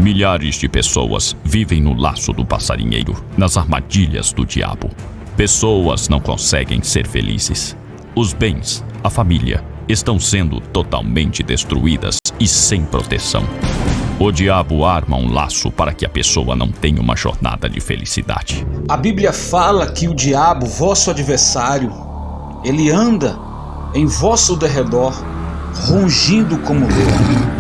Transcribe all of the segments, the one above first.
Milhares de pessoas vivem no laço do passarinheiro, nas armadilhas do diabo. Pessoas não conseguem ser felizes. Os bens, a família, estão sendo totalmente destruídas e sem proteção. O diabo arma um laço para que a pessoa não tenha uma jornada de felicidade. A Bíblia fala que o diabo, vosso adversário, ele anda em vosso derredor, rugindo como leão.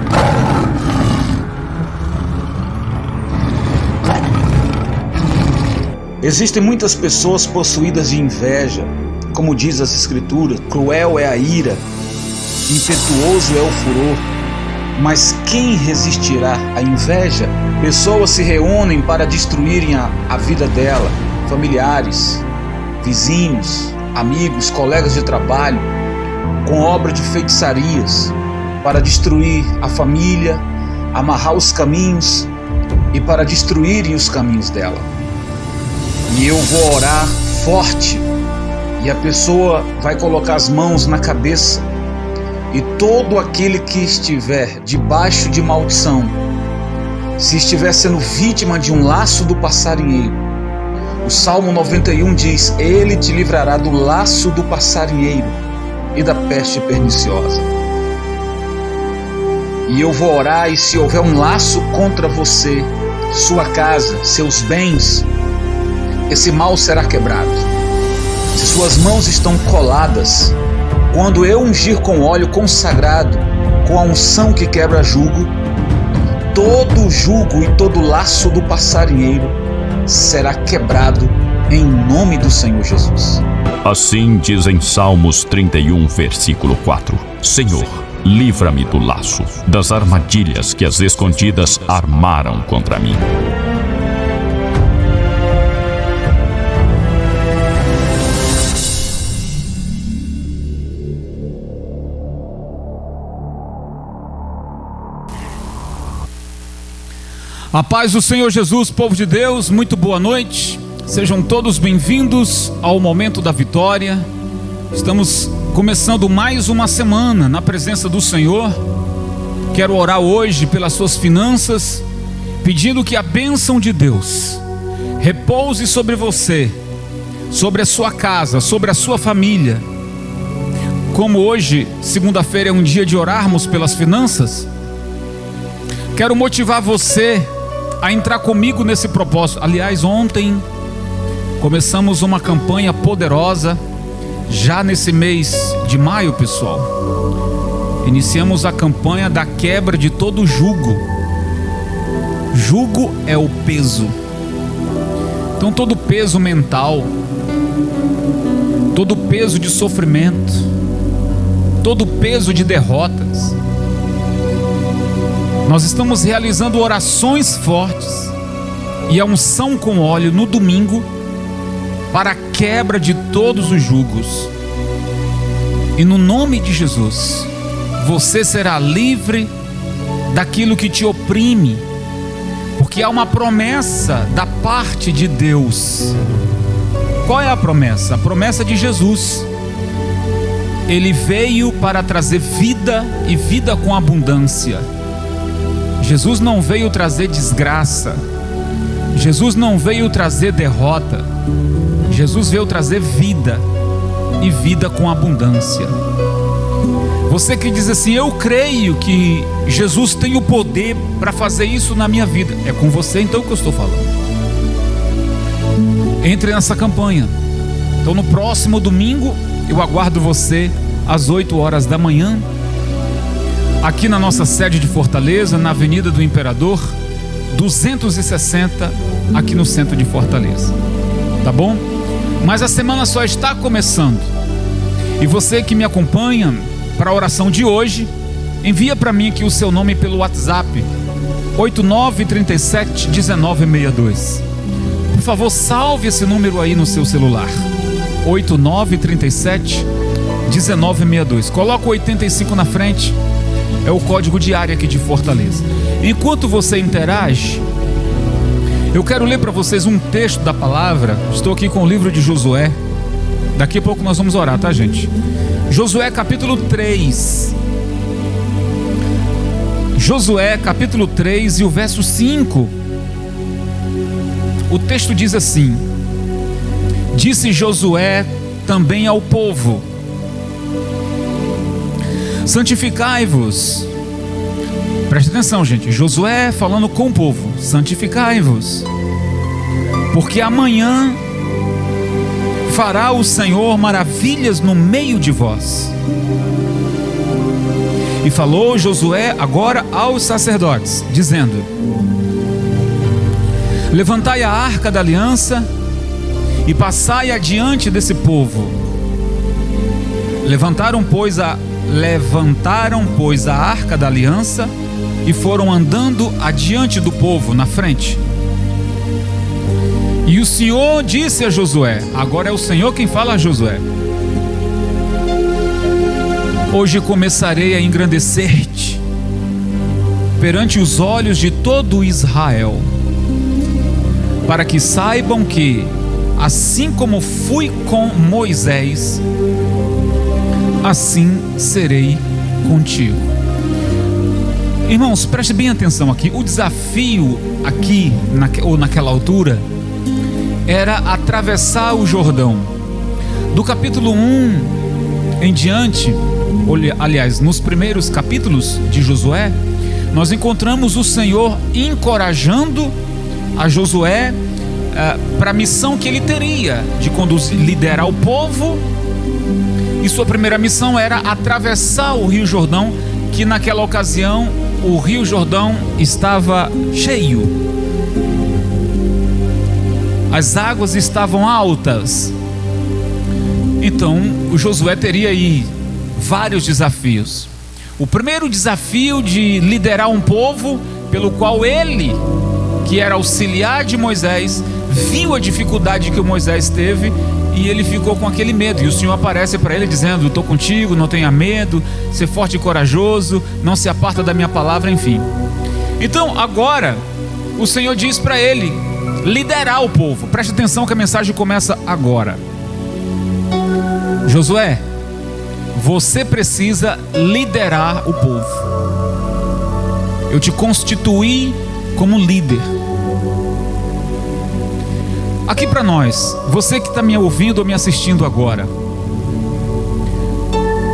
Existem muitas pessoas possuídas de inveja, como diz as Escrituras, cruel é a ira, impetuoso é o furor. Mas quem resistirá à inveja? Pessoas se reúnem para destruírem a vida dela, familiares, vizinhos, amigos, colegas de trabalho, com obra de feitiçarias, para destruir a família, amarrar os caminhos e para destruírem os caminhos dela. E eu vou orar forte, e a pessoa vai colocar as mãos na cabeça, e todo aquele que estiver debaixo de maldição, se estiver sendo vítima de um laço do passarinheiro, o Salmo 91 diz: Ele te livrará do laço do passarinheiro e da peste perniciosa. E eu vou orar, e se houver um laço contra você, sua casa, seus bens, esse mal será quebrado. Se suas mãos estão coladas, quando eu ungir com óleo consagrado, com a unção que quebra jugo, todo jugo e todo laço do passarinheiro será quebrado em nome do Senhor Jesus. Assim diz em Salmos 31, versículo 4: Senhor, livra-me do laço, das armadilhas que as escondidas armaram contra mim. A paz do Senhor Jesus, povo de Deus, muito boa noite. Sejam todos bem-vindos ao Momento da Vitória. Estamos começando mais uma semana na presença do Senhor. Quero orar hoje pelas suas finanças, pedindo que a bênção de Deus repouse sobre você, sobre a sua casa, sobre a sua família. Como hoje, segunda-feira, é um dia de orarmos pelas finanças, quero motivar você a entrar comigo nesse propósito. Aliás, ontem começamos uma campanha poderosa, já nesse mês de maio, pessoal. Iniciamos a campanha da quebra de todo jugo. Jugo é o peso. Então todo peso mental, todo peso de sofrimento, todo peso de derrotas, nós estamos realizando orações fortes e a unção com óleo no domingo para a quebra de todos os jugos. E no nome de Jesus, você será livre daquilo que te oprime, porque há uma promessa da parte de Deus. Qual é a promessa? A promessa de Jesus. Ele veio para trazer vida e vida com abundância. Jesus não veio trazer desgraça. Jesus não veio trazer derrota. Jesus veio trazer vida e vida com abundância. Você que diz assim: eu creio que Jesus tem o poder para fazer isso na minha vida. É com você então que eu estou falando. Entre nessa campanha. Então no próximo domingo eu aguardo você às 8 horas da manhã, aqui na nossa sede de Fortaleza, na Avenida do Imperador 260, aqui no centro de Fortaleza. Tá bom? Mas a semana só está começando. E você que me acompanha para a oração de hoje, envia para mim aqui o seu nome pelo WhatsApp 8937-1962. Por favor, salve esse número aí no seu celular, 8937-1962. Coloca o 85 na frente, é o código de área aqui de Fortaleza. Enquanto você interage, eu quero ler para vocês um texto da palavra. Estou aqui com o livro de Josué. Daqui a pouco nós vamos orar, tá, gente? Josué capítulo 3. Josué capítulo 3 e o verso 5. O texto diz assim: disse Josué também ao povo: santificai-vos. Preste atenção, gente. Josué falando com o povo: santificai-vos, porque amanhã fará o Senhor maravilhas no meio de vós. E falou Josué agora aos sacerdotes, dizendo: levantai a arca da aliança e passai adiante desse povo. Levantaram, pois, a arca da aliança e foram andando adiante do povo, na frente. E o Senhor disse a Josué, agora é o Senhor quem fala a Josué: hoje começarei a engrandecer-te perante os olhos de todo Israel, para que saibam que, assim como fui com Moisés, assim serei contigo. Irmãos, preste bem atenção aqui. O desafio aqui, naquela altura, era atravessar o Jordão. Do capítulo 1 em diante, aliás, nos primeiros capítulos de Josué, nós encontramos o Senhor encorajando a Josué para a missão que ele teria de liderar o povo. E sua primeira missão era atravessar o Rio Jordão, que naquela ocasião o Rio Jordão estava cheio. As águas estavam altas. Então o Josué teria aí vários desafios. O primeiro desafio de liderar um povo pelo qual ele, que era auxiliar de Moisés, viu a dificuldade que o Moisés teve e ele ficou com aquele medo. E o Senhor aparece para ele dizendo: estou contigo, não tenha medo, ser forte e corajoso, não se aparta da minha palavra, enfim. Então agora o Senhor diz para ele liderar o povo. Preste atenção que a mensagem começa agora. Josué, você precisa liderar o povo. Eu te constituí como líder. Aqui para nós, você que está me ouvindo ou me assistindo agora,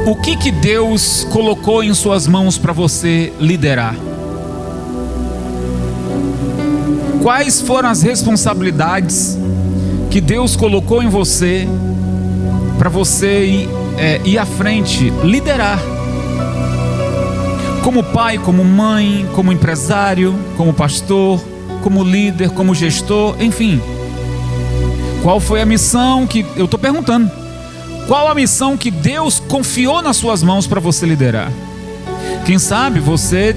o que Deus colocou em suas mãos para você liderar? Quais foram as responsabilidades que Deus colocou em você para você ir à frente, liderar? Como pai, como mãe, como empresário, como pastor, como líder, como gestor, enfim. Qual foi a missão que... Eu estou perguntando. Qual a missão que Deus confiou nas suas mãos para você liderar? Quem sabe você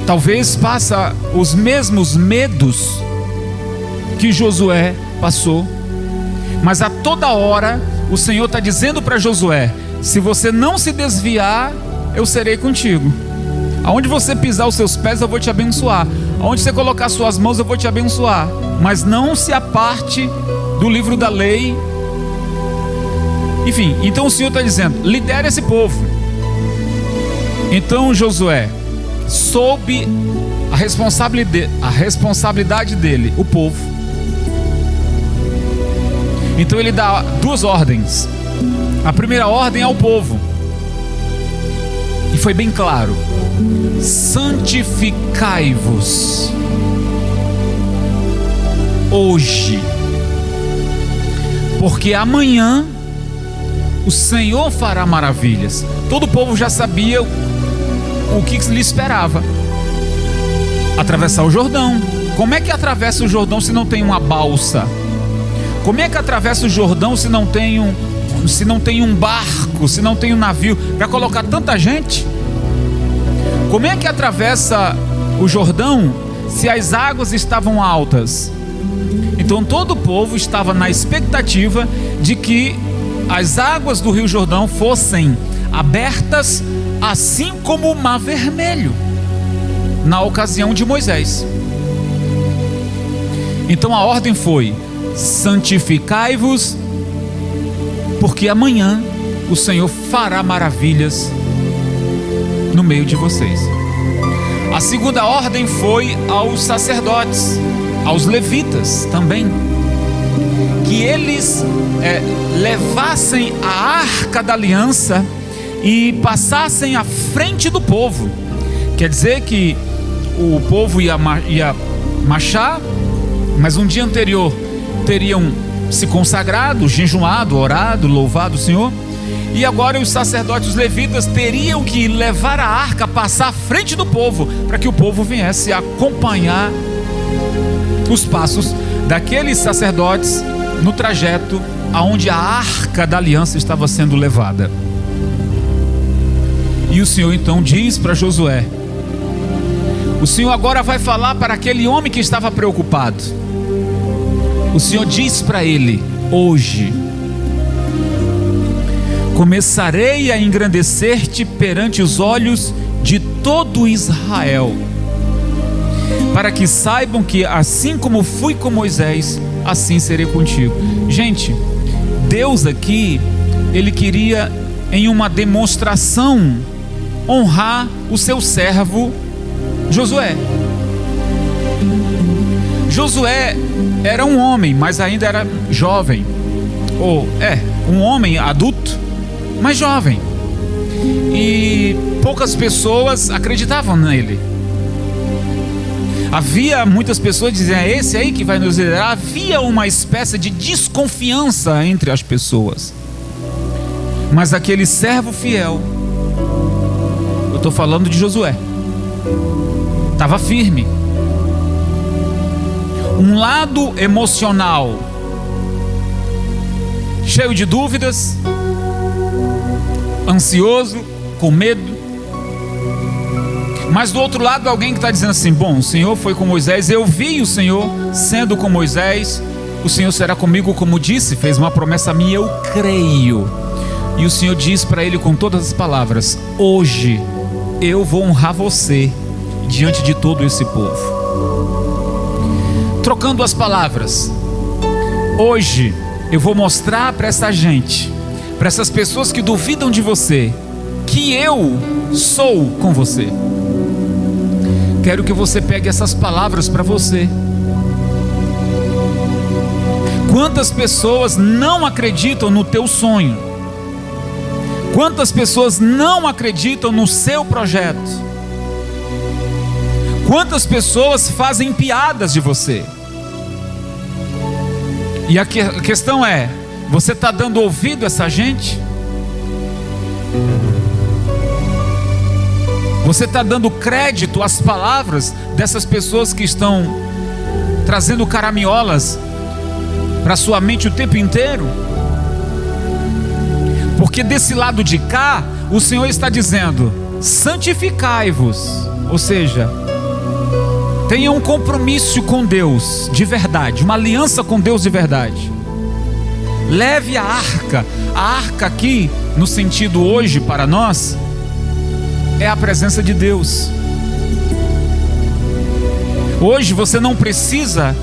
talvez passa os mesmos medos que Josué passou, mas a toda hora o Senhor está dizendo para Josué: se você não se desviar, eu serei contigo. Aonde você pisar os seus pés, eu vou te abençoar. Aonde você colocar suas mãos, eu vou te abençoar. Mas não se aparte do livro da lei. Enfim, então o Senhor está dizendo: lidere esse povo. Então Josué, sob a responsabilidade dele, o povo. Então ele dá duas ordens. A primeira ordem ao povo, e foi bem claro: santificai-vos hoje, porque amanhã o Senhor fará maravilhas. Todo o povo já sabia o que lhe esperava: atravessar o Jordão. Como é que atravessa o Jordão se não tem uma balsa? Como é que atravessa o Jordão se não tem um barco, se não tem um navio para colocar tanta gente? Como é que atravessa o Jordão se as águas estavam altas? Então todo o povo estava na expectativa de que as águas do Rio Jordão fossem abertas, assim como o Mar Vermelho, na ocasião de Moisés. Então a ordem foi: santificai-vos, porque amanhã o Senhor fará maravilhas no meio de vocês. A segunda ordem foi aos sacerdotes, aos levitas também, que eles levassem a arca da aliança e passassem à frente do povo. Quer dizer que o povo ia marchar, mas um dia anterior teriam se consagrado, jejuado, orado, louvado o Senhor, e agora os sacerdotes, os levitas, teriam que levar a arca, passar à frente do povo, para que o povo viesse acompanhar os passos daqueles sacerdotes no trajeto aonde a arca da aliança estava sendo levada. E o Senhor então diz para Josué, o Senhor agora vai falar para aquele homem que estava preocupado. O Senhor diz para ele: hoje começarei a engrandecer-te perante os olhos de todo Israel, para que saibam que assim como fui com Moisés, assim serei contigo. Gente, Deus aqui, Ele queria em uma demonstração honrar o seu servo Josué. Josué era um homem, mas ainda era jovem, um homem adulto, mas jovem, e poucas pessoas acreditavam nele. Havia muitas pessoas que diziam: é esse aí que vai nos liderar. Havia uma espécie de desconfiança entre as pessoas, mas aquele servo fiel, eu estou falando de Josué, estava firme. Um lado emocional cheio de dúvidas, ansioso, com medo, mas do outro lado alguém que está dizendo assim: bom, o Senhor foi com Moisés, eu vi o Senhor sendo com Moisés, o Senhor será comigo como disse, fez uma promessa a mim, eu creio. E o Senhor diz para ele com todas as palavras: hoje eu vou honrar você diante de todo esse povo. Trocando as palavras, hoje eu vou mostrar para essa gente, para essas pessoas que duvidam de você, que eu sou com você. Quero que você pegue essas palavras para você. Quantas pessoas não acreditam no teu sonho? Quantas pessoas não acreditam no seu projeto? Quantas pessoas fazem piadas de você? E a questão é: você está dando ouvido a essa gente? Você está dando crédito às palavras dessas pessoas que estão trazendo caraminholas para sua mente o tempo inteiro? Porque desse lado de cá, o Senhor está dizendo: santificai-vos, ou seja, tenha um compromisso com Deus de verdade, uma aliança com Deus de verdade. Leve a arca aqui, no sentido hoje para nós, é a presença de Deus. Hoje você não precisa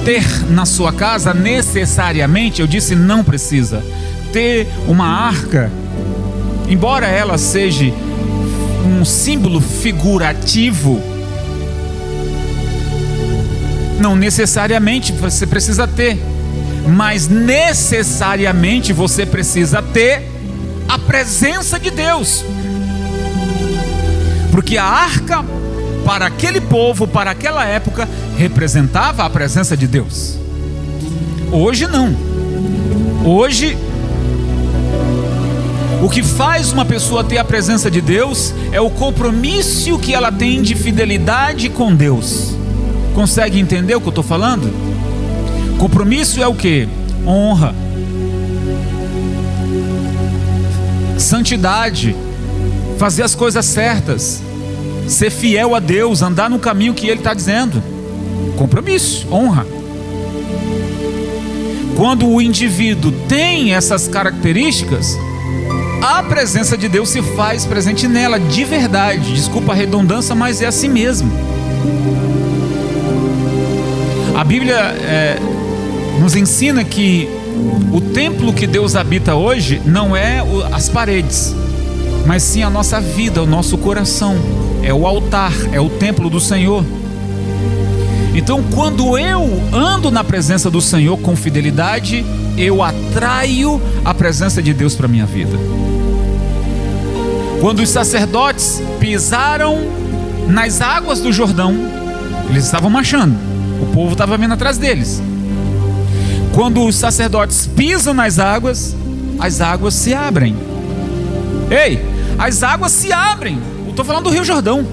ter na sua casa necessariamente, eu disse não precisa, ter uma arca, embora ela seja um símbolo figurativo. Não necessariamente você precisa ter, mas necessariamente você precisa ter a presença de Deus, porque a arca para aquele povo, para aquela época, representava a presença de Deus. Hoje não. Hoje, o que faz uma pessoa ter a presença de Deus é o compromisso que ela tem de fidelidade com Deus. Consegue entender o que eu estou falando? Compromisso é o que? Honra, santidade, fazer as coisas certas, ser fiel a Deus, andar no caminho que Ele está dizendo. Compromisso, honra. Quando o indivíduo tem essas características, a presença de Deus se faz presente nela de verdade. Desculpa a redundância, mas é assim mesmo. A Bíblia nos ensina que o templo que Deus habita hoje não é as paredes, mas sim a nossa vida, o nosso coração. É o altar, é o templo do Senhor. Então, quando eu ando na presença do Senhor com fidelidade, eu atraio a presença de Deus para a minha vida. Quando os sacerdotes pisaram nas águas do Jordão, eles estavam marchando, o povo estava vindo atrás deles. Quando os sacerdotes pisam nas águas, as águas se abrem. Ei, as águas se abrem. Eu estou falando do Rio Jordão.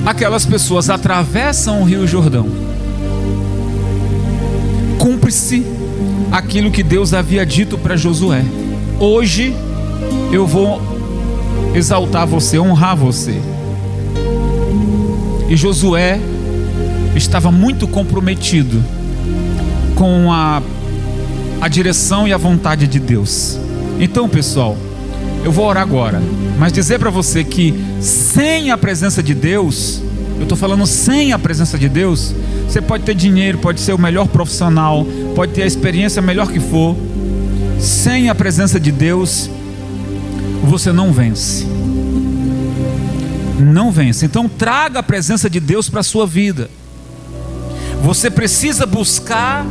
Aquelas pessoas atravessam o Rio Jordão. Cumpre-se aquilo que Deus havia dito para Josué: hoje eu vou exaltar você, honrar você. E Josué estava muito comprometido com a direção e a vontade de Deus. Então, pessoal, eu vou orar agora, mas dizer para você que sem a presença de Deus, eu estou falando sem a presença de Deus, você pode ter dinheiro, pode ser o melhor profissional, pode ter a experiência melhor que for, sem a presença de Deus, você não vence. Não vence. Então traga a presença de Deus para a sua vida. Você precisa buscar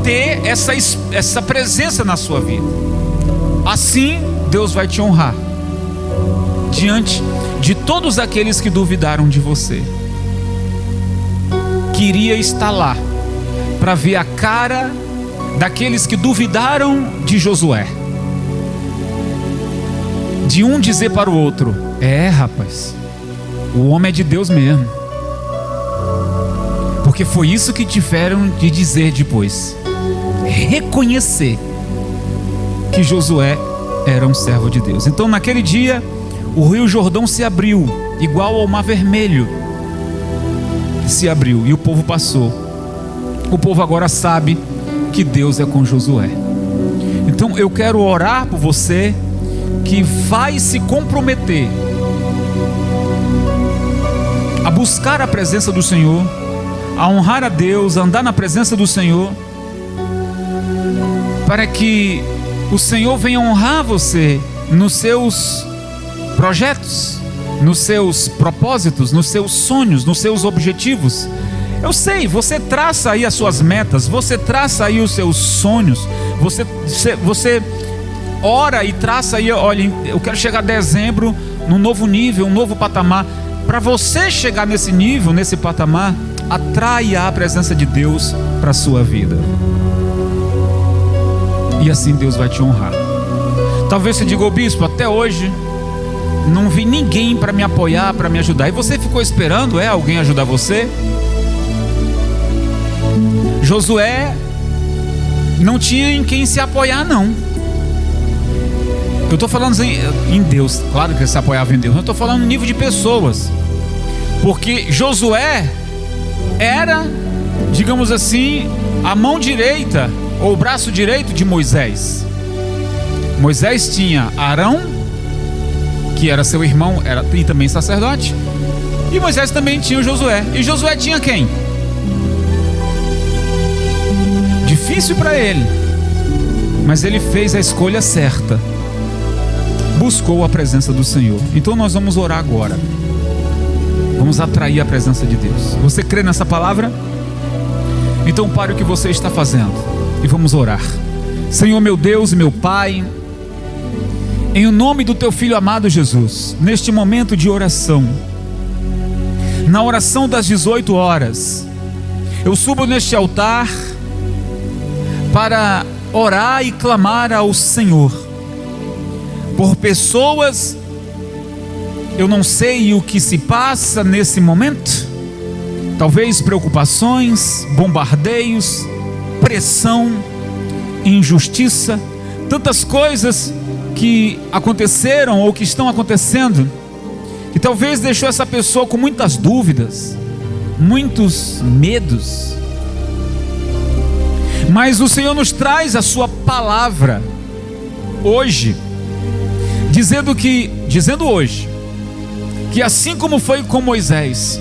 ter essa presença na sua vida. Assim Deus vai te honrar diante de todos aqueles que duvidaram de você. Queria estar lá para ver a cara daqueles que duvidaram de Josué. De um dizer para o outro: é, rapaz, o homem é de Deus mesmo. Porque foi isso que tiveram de dizer depois. Reconhecer que Josué era um servo de Deus. Então naquele dia o Rio Jordão se abriu, igual ao Mar Vermelho se abriu, e o povo passou. O povo agora sabe que Deus é com Josué. Então eu quero orar por você que vai se comprometer a buscar a presença do Senhor, a honrar a Deus, a andar na presença do Senhor, para que o Senhor venha honrar você nos seus projetos, nos seus propósitos, nos seus sonhos, nos seus objetivos. Eu sei, você traça aí as suas metas, você traça aí os seus sonhos, você ora e traça aí: olha, eu quero chegar a dezembro num novo nível, um novo patamar. Para você chegar nesse nível, nesse patamar, atraia a presença de Deus para a sua vida. E assim Deus vai te honrar. Talvez você diga: ô bispo, até hoje não vi ninguém para me apoiar, para me ajudar. E você ficou esperando alguém ajudar você? Josué não tinha em quem se apoiar, não. Eu estou falando em Deus, claro que ele se apoiava em Deus. Eu estou falando no nível de pessoas. Porque Josué era, digamos assim, a mão direita ou o braço direito de Moisés. Moisés tinha Arão, que era seu irmão, e também sacerdote. E Moisés também tinha o Josué. E Josué tinha quem? Difícil para ele, mas ele fez a escolha certa. Buscou a presença do Senhor. Então nós vamos orar agora. Vamos atrair a presença de Deus. Você crê nessa palavra? Então pare o que você está fazendo e vamos orar. Senhor, meu Deus e meu Pai, em o nome do Teu Filho amado Jesus, neste momento de oração, na oração das 18 horas, eu subo neste altar para orar e clamar ao Senhor por pessoas. Eu não sei o que se passa nesse momento, talvez preocupações, bombardeios, pressão, injustiça, tantas coisas que aconteceram ou que estão acontecendo, que talvez deixou essa pessoa com muitas dúvidas, muitos medos. Mas o Senhor nos traz a sua palavra hoje, dizendo hoje, que assim como foi com Moisés,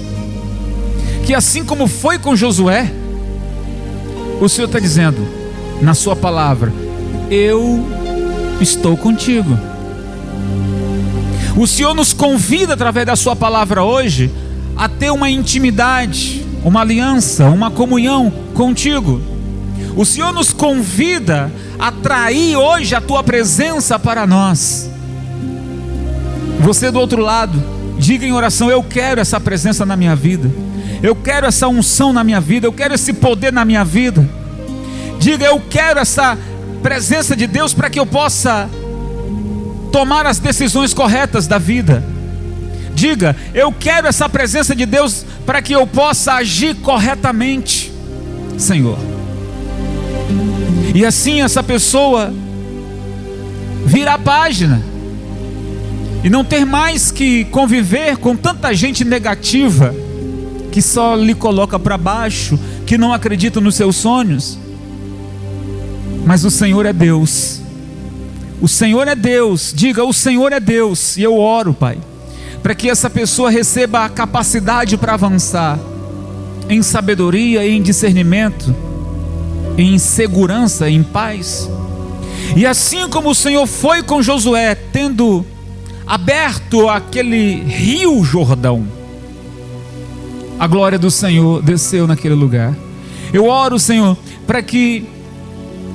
que assim como foi com Josué, o Senhor está dizendo na sua palavra: eu estou contigo. O Senhor nos convida através da sua palavra hoje a ter uma intimidade, uma aliança, uma comunhão contigo. O Senhor nos convida a atrair hoje a tua presença para nós. Você do outro lado, diga em oração: eu quero essa presença na minha vida, eu quero essa unção na minha vida, eu quero esse poder na minha vida. Diga: eu quero essa presença de Deus para que eu possa tomar as decisões corretas da vida. Diga: eu quero essa presença de Deus para que eu possa agir corretamente, Senhor. E assim essa pessoa virar a página e não ter mais que conviver com tanta gente negativa que só lhe coloca para baixo, que não acredita nos seus sonhos. Mas o Senhor é Deus. O Senhor é Deus. Diga: o Senhor é Deus. E eu oro, Pai, para que essa pessoa receba a capacidade para avançar em sabedoria, em discernimento, em segurança, em paz. E assim como o Senhor foi com Josué, tendo aberto aquele rio Jordão, a glória do Senhor desceu naquele lugar. Eu oro, Senhor, para que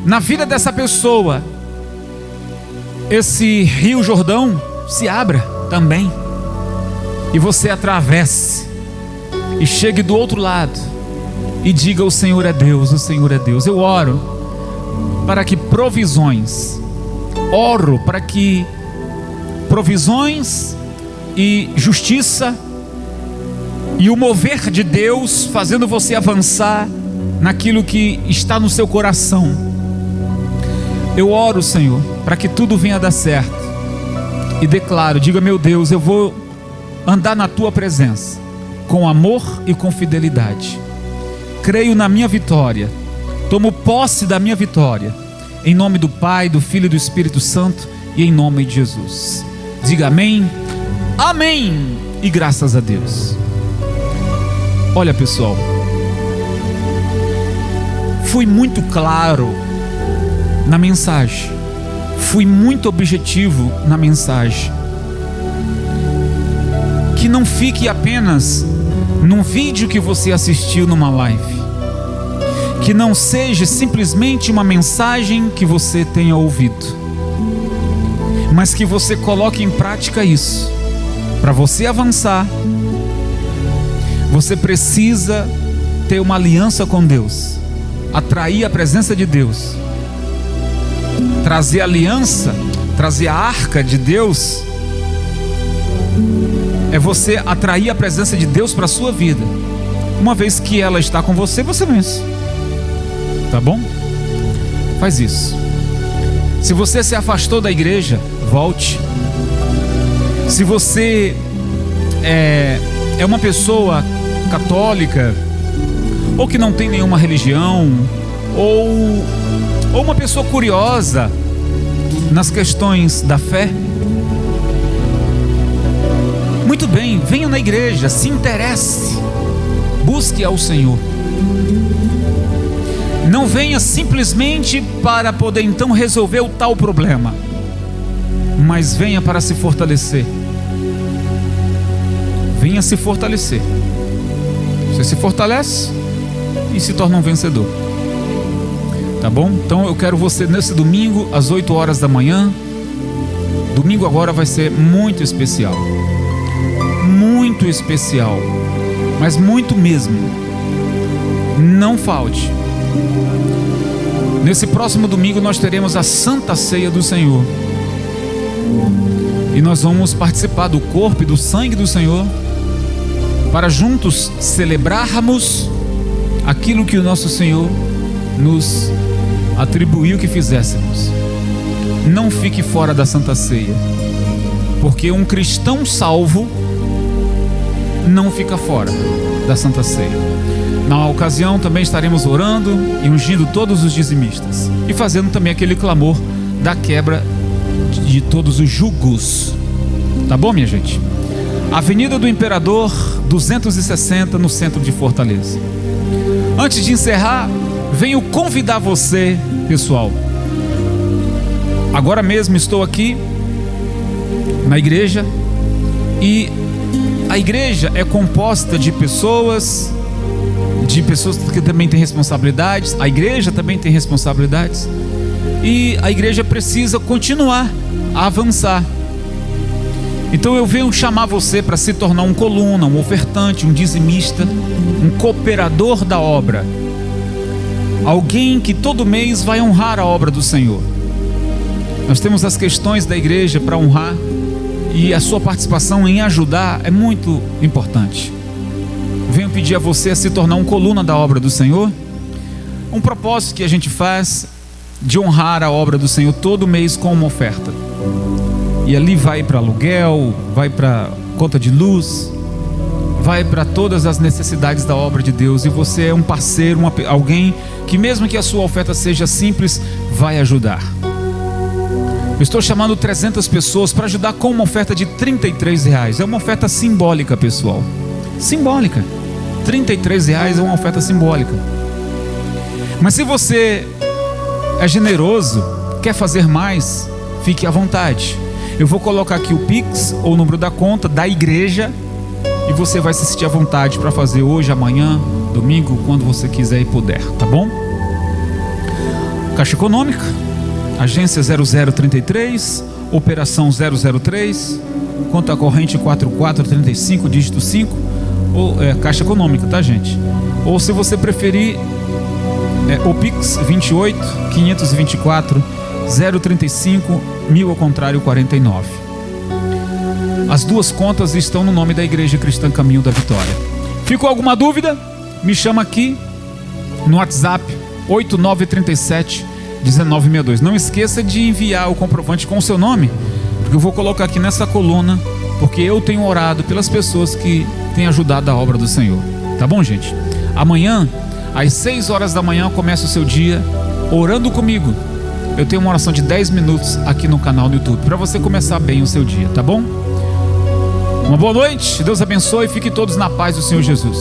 na vida dessa pessoa esse rio Jordão se abra também, e você atravesse e chegue do outro lado e diga: o Senhor é Deus, o Senhor é Deus. Eu oro para que provisões, oro para que provisões e justiça e o mover de Deus fazendo você avançar naquilo que está no seu coração. Eu oro, Senhor, para que tudo venha a dar certo, e declaro: diga: meu Deus, eu vou andar na tua presença com amor e com fidelidade. Creio na minha vitória, tomo posse da minha vitória, em nome do Pai, do Filho e do Espírito Santo, e em nome de Jesus. Diga amém, amém e graças a Deus. Olha, pessoal, fui muito claro na mensagem, fui muito objetivo na mensagem. Que não fique apenas num vídeo que você assistiu numa live, que não seja simplesmente uma mensagem que você tenha ouvido, mas que você coloque em prática isso. Para você avançar, você precisa ter uma aliança com Deus, atrair a presença de Deus, trazer a aliança, trazer a arca de Deus. É você atrair a presença de Deus para a sua vida. Uma vez que ela está com você, você vence. Tá bom? Faz isso. Se você se afastou da igreja, volte. Se você é uma pessoa católica, ou que não tem nenhuma religião, ou uma pessoa curiosa nas questões da fé, muito bem, venha na igreja, se interesse, busque ao Senhor. Não venha simplesmente para poder então resolver o tal problema, mas venha para se fortalecer. Venha se fortalecer. Você se fortalece e se torna um vencedor. Tá bom? Então eu quero você nesse domingo às 8 horas da manhã. Domingo agora vai ser muito especial. Muito especial, mas muito mesmo. Não falte. Nesse próximo domingo nós teremos a Santa Ceia do Senhor, e nós vamos participar do corpo e do sangue do Senhor, para juntos celebrarmos aquilo que o nosso Senhor nos atribuiu que fizéssemos. Não fique fora da Santa Ceia, porque um cristão salvo não fica fora da Santa Ceia. Na ocasião também estaremos orando e ungindo todos os dizimistas, e fazendo também aquele clamor da quebra de todos os julgos. Tá bom, minha gente? Avenida do Imperador 260, no centro de Fortaleza. Antes de encerrar, venho convidar você, pessoal, Agora mesmo estou aqui na igreja, e a igreja é composta de pessoas que também têm responsabilidades. A igreja também tem responsabilidades, e a igreja precisa continuar a avançar. Então eu venho chamar você para se tornar um coluna, um ofertante, um dizimista, um cooperador da obra, alguém que todo mês vai honrar a obra do Senhor. Nós temos as questões da igreja para honrar, e a sua participação em ajudar é muito importante. Venho pedir a você a se tornar um coluna da obra do Senhor. Um propósito que a gente faz de honrar a obra do Senhor todo mês com uma oferta. E ali vai para aluguel, vai para conta de luz, vai para todas as necessidades da obra de Deus. E você é um parceiro, alguém que, mesmo que a sua oferta seja simples, vai ajudar. Eu estou chamando 300 pessoas para ajudar com uma oferta de R$33. É uma oferta simbólica, pessoal. Simbólica. R$33 é uma oferta simbólica. Mas se você é generoso, quer fazer mais, fique à vontade. Eu vou colocar aqui o Pix, ou o número da conta da igreja, e você vai se sentir à vontade para fazer hoje, amanhã, domingo, quando você quiser e puder, tá bom? Caixa Econômica, agência 0033, operação 003, conta corrente 4435, dígito 5, ou Caixa Econômica, tá, gente? Ou, se você preferir, o Pix 28 524 035 1000 ao contrário 49. As duas contas estão no nome da Igreja Cristã Caminho da Vitória. Ficou alguma dúvida? Me chama aqui no WhatsApp 8937-1962. Não esqueça de enviar o comprovante com o seu nome, porque eu vou colocar aqui nessa coluna, porque eu tenho orado pelas pessoas que têm ajudado a obra do Senhor. Tá bom, gente? Amanhã, às 6 horas da manhã, começa o seu dia orando comigo. Eu tenho uma oração de 10 minutos aqui no canal no YouTube, para você começar bem o seu dia, tá bom? Uma boa noite, Deus abençoe e fiquem todos na paz do Senhor Jesus.